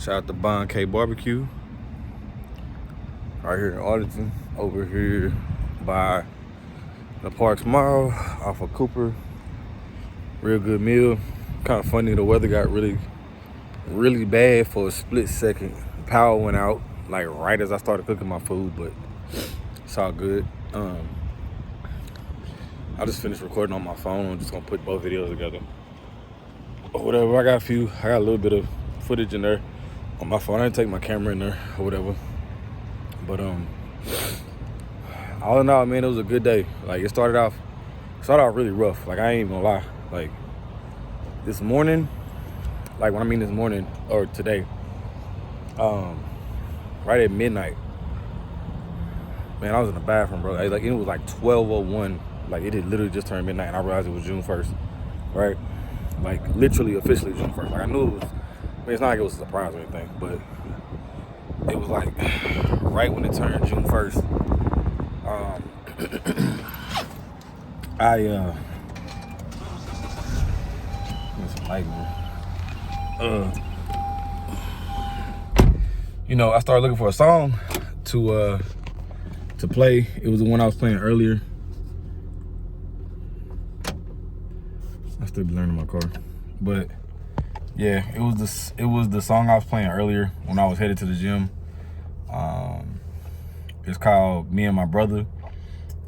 Shout out to Bond K Barbecue. Right here in Arlington, over here by the Parks Mall, off of Cooper. Real good meal. Kind of funny, the weather got really bad for a split second. Power went out, like right as I started cooking my food, but it's all good. I just finished recording on my phone. I'm just gonna put both videos together. Or whatever, I got a little bit of footage in there on my phone. I didn't take my camera in there or whatever. But all in all, man, it was a good day. Like it started off really rough. Like I ain't even gonna lie. Like this morning, like when I mean this morning or today, right at midnight, man, I was in the bathroom, bro. Like it was like 12:01. Like it had literally just turned midnight, and I realized it was June 1st, right? Like literally, officially June 1st. Like I knew it was. I mean, it's not like it was a surprise or anything, but it was like right when it turned June 1st. I started looking for a song to play. It was the one I was playing earlier. I still be learning my car, but yeah, it was the song I was playing earlier when I was headed to the gym. It's called Me and My Brother.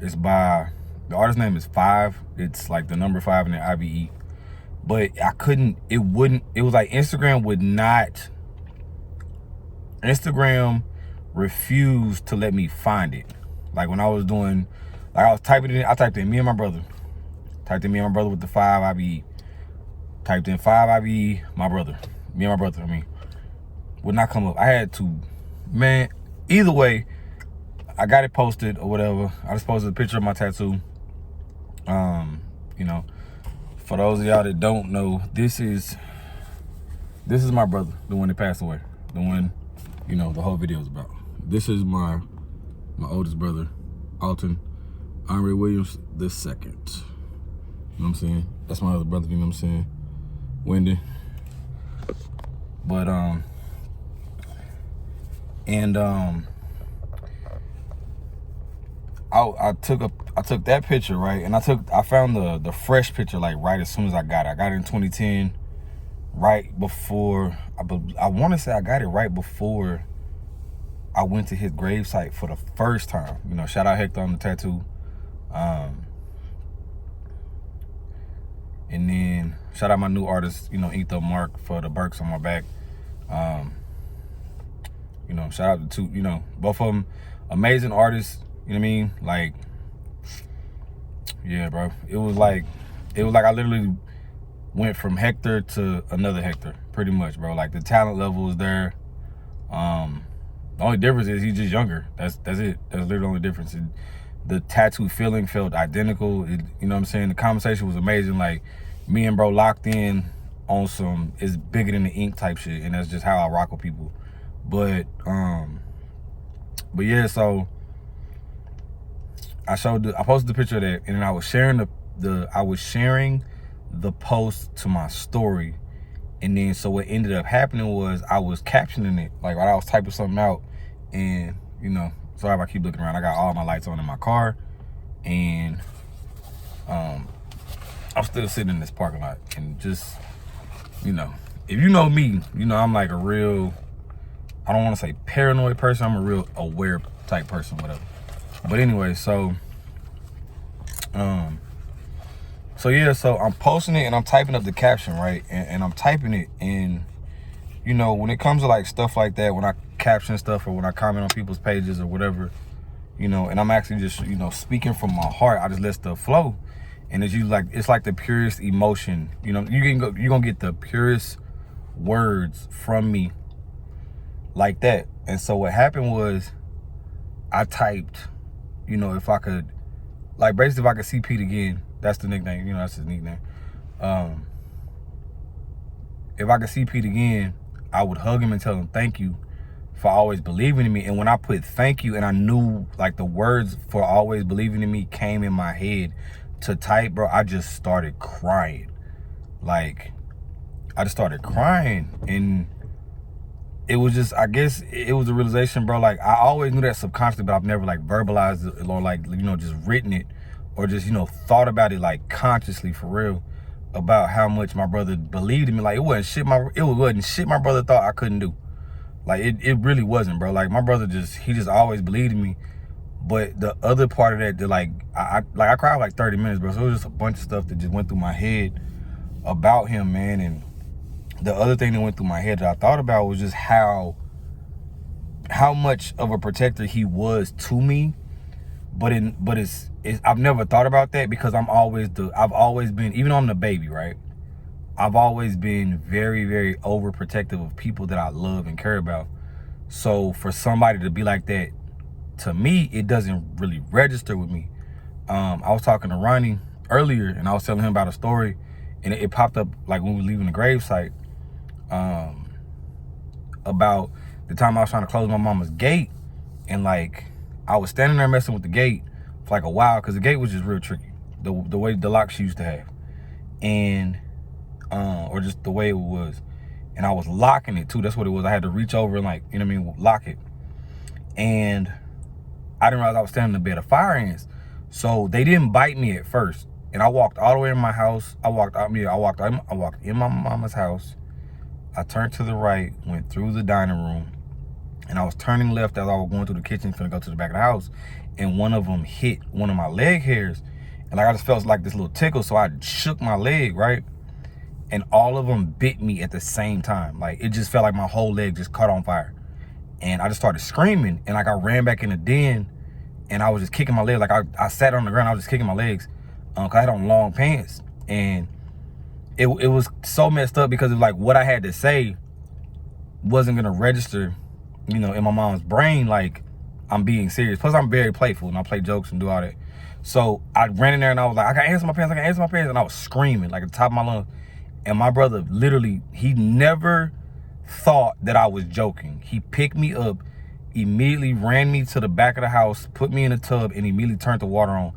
It's by, the artist name is Five. It's like the number 5 in the IBE. But it was like Instagram refused to let me find it. Like when I was doing, like I was typing it in, I typed in Me and My Brother. Typed in Me and My Brother with the 5 IBE. Typed in 5 IBE, My Brother. Me and My Brother, would not come up. I had to, man, either way, I got it posted or whatever. I just posted a picture of my tattoo. For those of y'all that don't know, this is my brother, the one that passed away. The one, the whole video is about. This is my oldest brother, Alton Henry Williams II. You know what I'm saying? That's my other brother, you know what I'm saying? Wendy. But I took that picture, right? And I found the fresh picture like right as soon as I got it. I got it in 2010, right before I want to say I got it right before I went to his gravesite for the first time. Shout out Hector on the tattoo. And then shout out my new artist, Etho Mark, for the Burks on my back. Shout out to both of them amazing artists. You know what I mean? Like, yeah, bro. It was like I literally went from Hector to another Hector, pretty much, bro. Like the talent level is there. The only difference is he's just younger. That's it. That's literally the only difference. The tattoo feeling felt identical. You know what I'm saying? The conversation was amazing. Like me and bro locked in on some it's bigger than the ink type shit, and that's just how I rock with people. But yeah, so I posted the picture of that, and then I was sharing the post to my story. And then so what ended up happening was I was captioning it, like while I was typing something out. And sorry if I keep looking around, I got all my lights on in my car, and I'm still sitting in this parking lot. And just if you know me, I'm like a real, I don't want to say paranoid person, I'm a real aware type person, whatever. But anyway, so so I'm posting it and I'm typing up the caption, right? And I'm typing it, and when it comes to like stuff like that, when I caption stuff or when I comment on people's pages or whatever, and I'm actually just speaking from my heart, I just let stuff flow. And it's like the purest emotion. You're gonna get the purest words from me like that. And so what happened was I typed, if I could, like basically if I could see Pete again, that's the nickname, that's his nickname. If I could see Pete again, I would hug him and tell him thank you for always believing in me. And when I put thank you, and I knew like the words for always believing in me came in my head to type, bro, I just started crying. Like I just started crying. And it was just, I guess it was a realization, bro. Like, I always knew that subconsciously, but I've never like verbalized it or like, you know, just written it or just, you know, thought about it like consciously for real about how much my brother believed in me. Like, it wasn't shit my brother thought I couldn't do. Like, it really wasn't, bro. Like, my brother he just always believed in me. But the other part of that, I cried like 30 minutes, bro. So it was just a bunch of stuff that just went through my head about him, man. And the other thing that went through my head that I thought about was just how much of a protector he was to me. But I've never thought about that because I've always been, even though I'm the baby, right? I've always been very, very overprotective of people that I love and care about. So for somebody to be like that, to me, it doesn't really register with me. I was talking to Ronnie earlier, and I was telling him about a story, and it popped up like when we were leaving the gravesite, about the time I was trying to close my mama's gate, and like I was standing there messing with the gate for like a while because the gate was just real tricky, the way the lock she used to have, and or just the way it was, and I was locking it too. That's what it was. I had to reach over and, like, you know what I mean, lock it, and I didn't realize I was standing in a bed of fire ants. So they didn't bite me at first. And I walked all the way in my house. I walked in my mama's house. I turned to the right, went through the dining room, and I was turning left as I was going through the kitchen, finna go to the back of the house. And one of them hit one of my leg hairs. And like I just felt like this little tickle, so I shook my leg, right? And all of them bit me at the same time. Like, it just felt like my whole leg just caught on fire. And I just started screaming, and like I ran back in the den, and I was just kicking my legs. Like I sat on the ground, I was just kicking my legs, cause I had on long pants, and it was so messed up because of like what I had to say wasn't gonna register, you know, in my mom's brain like I'm being serious. Plus I'm very playful and I play jokes and do all that. So I ran in there and I was like, I gotta answer my pants, and I was screaming like at the top of my lungs. And my brother literally, he never thought that I was joking. He picked me up, immediately ran me to the back of the house, put me in a tub, and immediately turned the water on.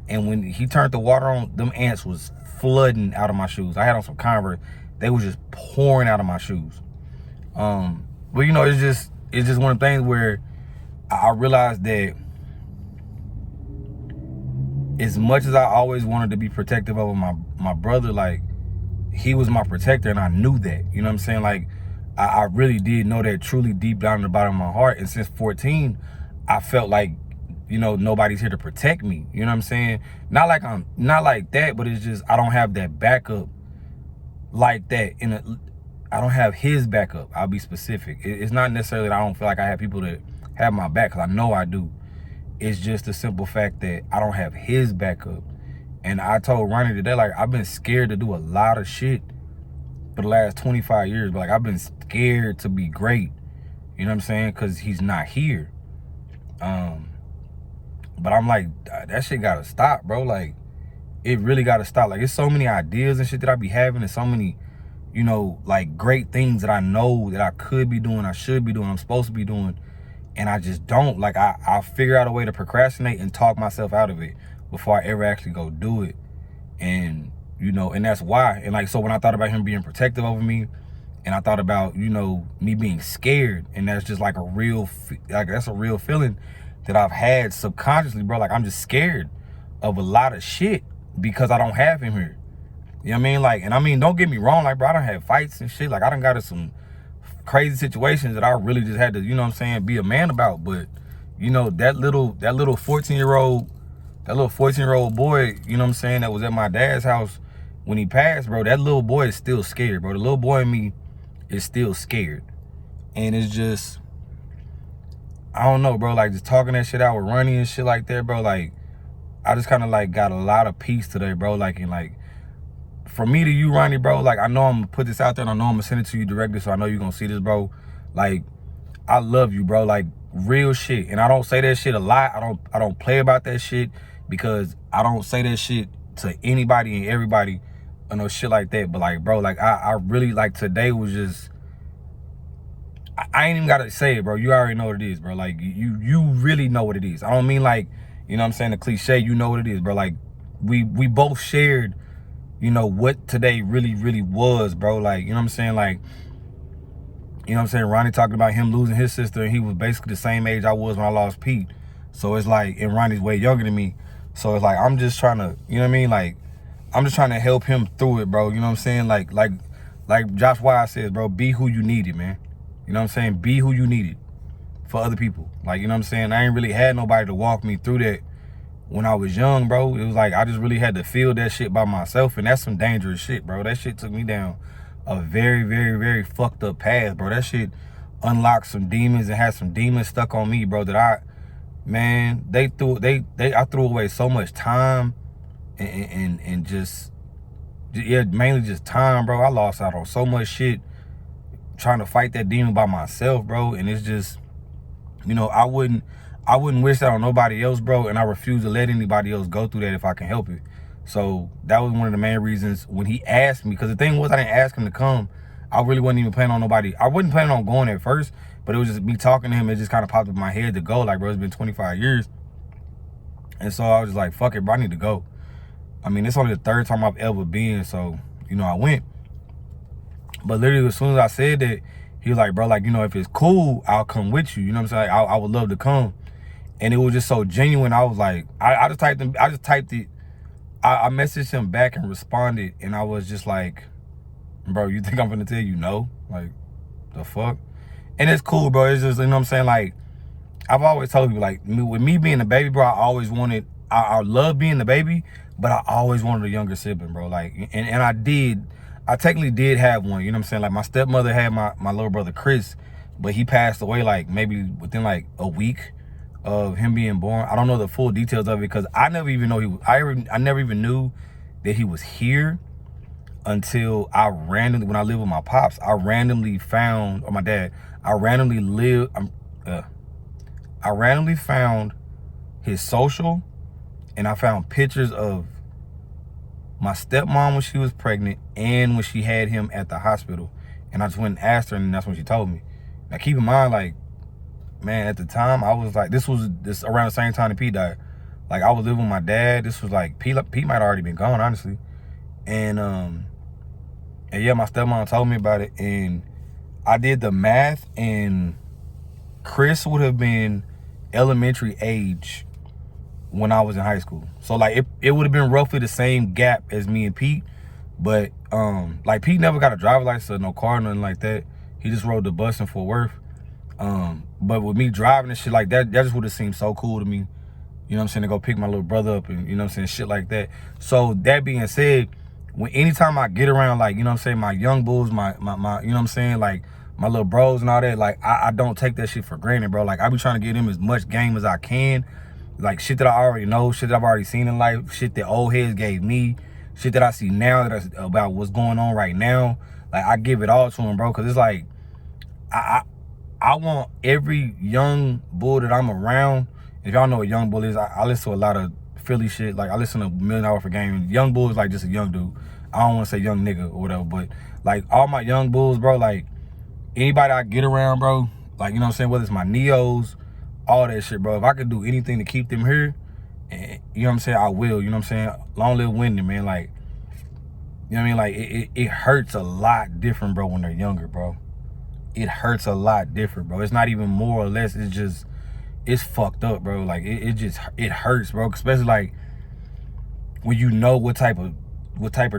And when he turned the water on, them ants was flooding out of my shoes. I had on some Converse. They was just pouring out of my shoes. But you know, it's just one of the things where I realized that as much as I always wanted to be protective of my brother, like, he was my protector, and I knew that. You know what I'm saying? Like, I really did know that truly deep down in the bottom of my heart. And since 14, I felt like, you know, nobody's here to protect me. You know what I'm saying? Not like that, but it's just I don't have that backup like that. I don't have his backup. I'll be specific. It's not necessarily that I don't feel like I have people that have my back, because I know I do. It's just the simple fact that I don't have his backup. And I told Ronnie today, like, I've been scared to do a lot of shit for the last 25 years. But like, I've been scared to be great. You know what I'm saying? Because he's not here. But I'm like, that shit gotta stop, bro. Like, it really gotta stop. Like, there's so many ideas and shit that I be having, and so many, you know, like, great things that I know that I could be doing, I should be doing, I'm supposed to be doing, and I just don't. Like, I figure out a way to procrastinate and talk myself out of it before I ever actually go do it. And, you know, and that's why. And like, so when I thought about him being protective over me, and I thought about, you know, me being scared, and that's just like that's a real feeling that I've had subconsciously, bro. Like, I'm just scared of a lot of shit because I don't have him here. You know what I mean? Like, and I mean, don't get me wrong, like, bro, I done had fights and shit. Like, I done got in some crazy situations that I really just had to, you know what I'm saying, be a man about. But, you know, that little 14-year-old boy, you know what I'm saying, that was at my dad's house when he passed, bro, that little boy is still scared, bro. The little boy in me is still scared. And it's just, I don't know, bro, like, just talking that shit out with Ronnie and shit like that, bro, like, I just kind of, like, got a lot of peace today, bro. Like, and, like, from me to you, Ronnie, bro, like, I know I'm gonna put this out there, and I know I'm gonna send it to you directly, so I know you're gonna see this, bro. Like, I love you, bro, like, real shit. And I don't say that shit a lot. I don't play about that shit, because I don't say that shit to anybody and everybody, or no shit like that. But like, bro, like, I really, like, today was just, I ain't even gotta say it, bro. You already know what it is, bro. Like, you really know what it is. I don't mean, like, you know what I'm saying, the cliche, you know what it is, bro. Like, we both shared, you know, what today really, really was, bro. Like, you know what I'm saying? Like, You know what I'm saying? Ronnie talking about him losing his sister, and he was basically the same age I was when I lost Pete. So it's like, and Ronnie's way younger than me. So it's like, I'm just trying to, you know what I mean? Like, I'm just trying to help him through it, bro. You know what I'm saying? Like Josh Wise says, bro, be who you needed, man. You know what I'm saying? Be who you needed for other people. Like, you know what I'm saying? I ain't really had nobody to walk me through that when I was young, bro. It was like, I just really had to feel that shit by myself. And that's some dangerous shit, bro. That shit took me down a very, very, very fucked up path, bro. That shit unlocked some demons and had some demons stuck on me, bro, that I threw away so much time and just, yeah, mainly just time, bro. I lost out on so much shit trying to fight that demon by myself, bro. And it's just, you know, I wouldn't wish that on nobody else, bro. And I refuse to let anybody else go through that if I can help it. So that was one of the main reasons when he asked me, because the thing was, I didn't ask him to come. I really wasn't even planning on nobody. I wasn't planning on going at first, but it was just me talking to him. It just kind of popped up in my head to go. Like, bro, it's been 25 years. And so I was just like, fuck it, bro, I need to go. I mean, it's only the third time I've ever been. So, you know, I went. But literally, as soon as I said that, he was like, bro, like, you know, if it's cool, I'll come with you. You know what I'm saying? Like, I would love to come. And it was just so genuine. I was like, I just typed it. I messaged him back and responded. And I was just like, bro, you think I'm gonna tell you no? Like, the fuck? And it's cool, bro. It's just, you know what I'm saying? Like, I've always told you, like, with me being a baby, bro, I love being the baby, but I always wanted a younger sibling, bro. Like, and I technically did have one, you know what I'm saying? Like, my stepmother had my little brother, Chris, but he passed away, like, maybe within, like, a week of him being born. I don't know the full details of it, because I never even know I never even knew that he was here until when I lived with my pops, I randomly found, or my dad, I randomly found his social, and I found pictures of my stepmom when she was pregnant and when she had him at the hospital. And I just went and asked her, and that's when she told me. Now, keep in mind, like, man, at the time, I was like, this around the same time that Pete died. Like, I was living with my dad. This was like, Pete might have already been gone, honestly. And yeah, my stepmom told me about it, and I did the math, and Chris would have been elementary age when I was in high school. So, like, it would have been roughly the same gap as me and Pete. But, like, Pete never got a driver's license or no car or nothing like that. He just rode the bus in Fort Worth. But with me driving and shit like that, that just would have seemed so cool to me. You know what I'm saying? To go pick my little brother up and, you know what I'm saying, shit like that. So, that being said, anytime I get around, like, you know what I'm saying, my young bulls, my you know what I'm saying, like, my little bros and all that, like, I don't take that shit for granted, bro. Like, I be trying to give them as much game as I can. Like, shit that I already know, shit that I've already seen in life, shit that old heads gave me, shit that I see now that's about what's going on right now. Like, I give it all to them, bro, because it's like, I want every young bull that I'm around. If y'all know what young bull is, I listen to a lot of Philly shit. Like, I listen to $1 Million for Game. Young bull is like just a young dude. I don't want to say young nigga or whatever, but like, all my young bulls, bro, like, anybody I get around, bro, like, you know what I'm saying, whether it's my Neos, all that shit, bro. If I could do anything to keep them here, and, you know what I'm saying, I will. You know what I'm saying? Long live winning, man. Like, you know what I mean? Like, it hurts a lot different, bro, when they're younger, bro. It hurts a lot different, bro. It's not even more or less. It's just, it's fucked up, bro. Like, it hurts, bro. Especially, like, when you know what type of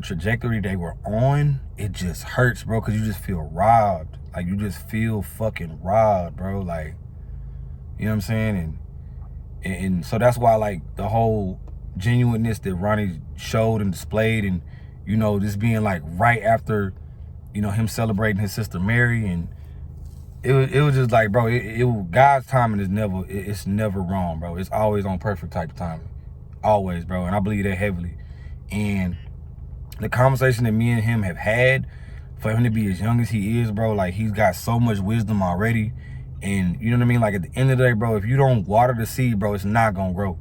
trajectory they were on, it just hurts, bro, because you just feel robbed. Like, you just feel fucking robbed, bro. Like, you know what I'm saying? And so that's why, like, the whole genuineness that Ronnie showed and displayed, and, you know, this being, like, right after, you know, him celebrating his sister Mary, and it was just like, bro, God's timing is it's never wrong, bro. It's always on perfect type of timing. Always, bro. And I believe that heavily. And the conversation that me and him have had, for him to be as young as he is, bro, like, he's got so much wisdom already. And you know what I mean? Like, at the end of the day, bro, if you don't water the seed, bro, it's not gonna grow.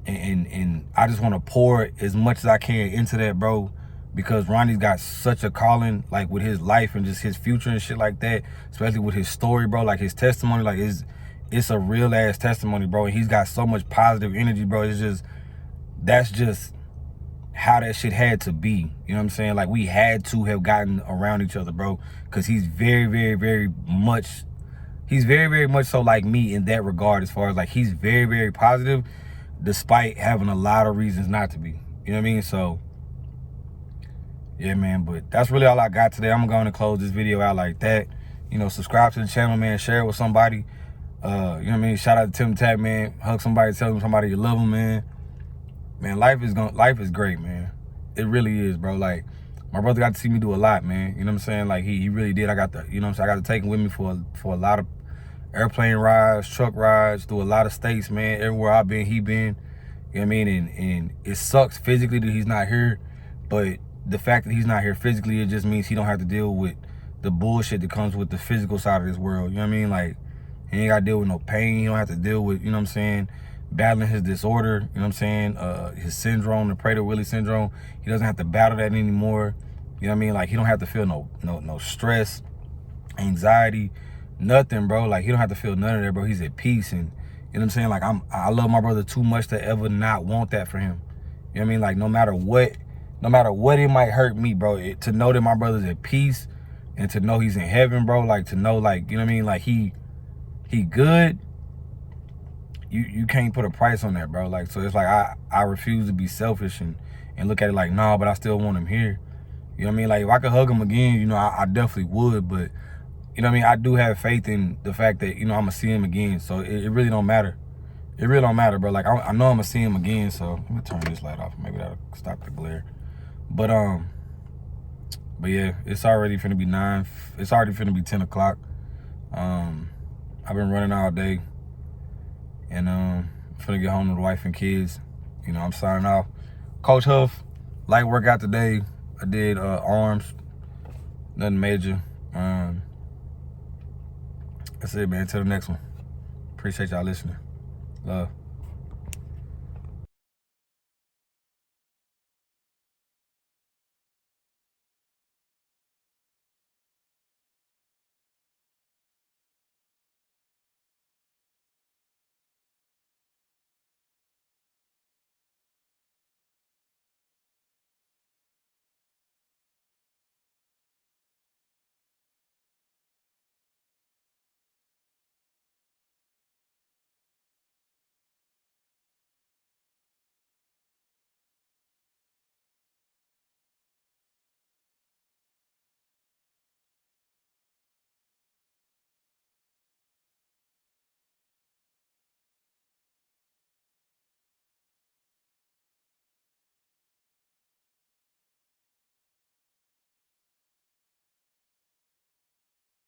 And I just want to pour as much as I can into that, bro, because Ronnie's got such a calling, like, with his life and just his future and shit like that, especially with his story, bro, like, his testimony, like, it's a real ass testimony, bro. And he's got so much positive energy, bro. It's just, that's just how that shit had to be. You know what I'm saying? Like, we had to have gotten around each other, bro, because he's very, very, very much so like me in that regard, as far as like he's very, very positive despite having a lot of reasons not to be. You know what I mean? So yeah, man, but that's really all I got today. I'm going to close this video out like that. You know, subscribe to the channel, man. Share it with somebody. You know what I mean? Shout out to Tim Tap, man. Hug somebody, tell them somebody you love them, man. Man, life is great, man. It really is, bro. Like, my brother got to see me do a lot, man. You know what I'm saying? Like, he really did. I got to, you know what I'm saying? I got to take him with me for a lot of airplane rides, truck rides, through a lot of states, man. Everywhere I've been, he been. You know what I mean? And it sucks physically that he's not here, but the fact that he's not here physically, it just means he don't have to deal with the bullshit that comes with the physical side of this world. You know what I mean? Like, he ain't got to deal with no pain. He don't have to deal with, you know what I'm saying, battling his disorder, you know what I'm saying, his syndrome, the Prader-Willi syndrome. He doesn't have to battle that anymore. You know what I mean? Like, he don't have to feel no stress, anxiety, nothing, bro. Like, he don't have to feel none of that, bro. He's at peace. And you know what I'm saying? Like, I love my brother too much to ever not want that for him. You know what I mean? Like, no matter what it might hurt me, bro, to know that my brother's at peace and to know he's in heaven, bro, like, to know, like, you know what I mean? Like, he good. You can't put a price on that, bro. Like, so it's like I refuse to be selfish and look at it like, nah, but I still want him here. You know what I mean? Like, if I could hug him again, you know, I definitely would. But, you know what I mean? I do have faith in the fact that, you know, I'm going to see him again. So it really don't matter. It really don't matter, bro. Like, I know I'm going to see him again. So let me turn this light off. Maybe that'll stop the glare. But yeah, it's already finna be 9. It's already finna be 10 o'clock. I've been running all day. And finna get home to the wife and kids. You know, I'm signing off. Coach Huff, light workout today. I did arms, nothing major. That's it, man. Till the next one. Appreciate y'all listening. Love.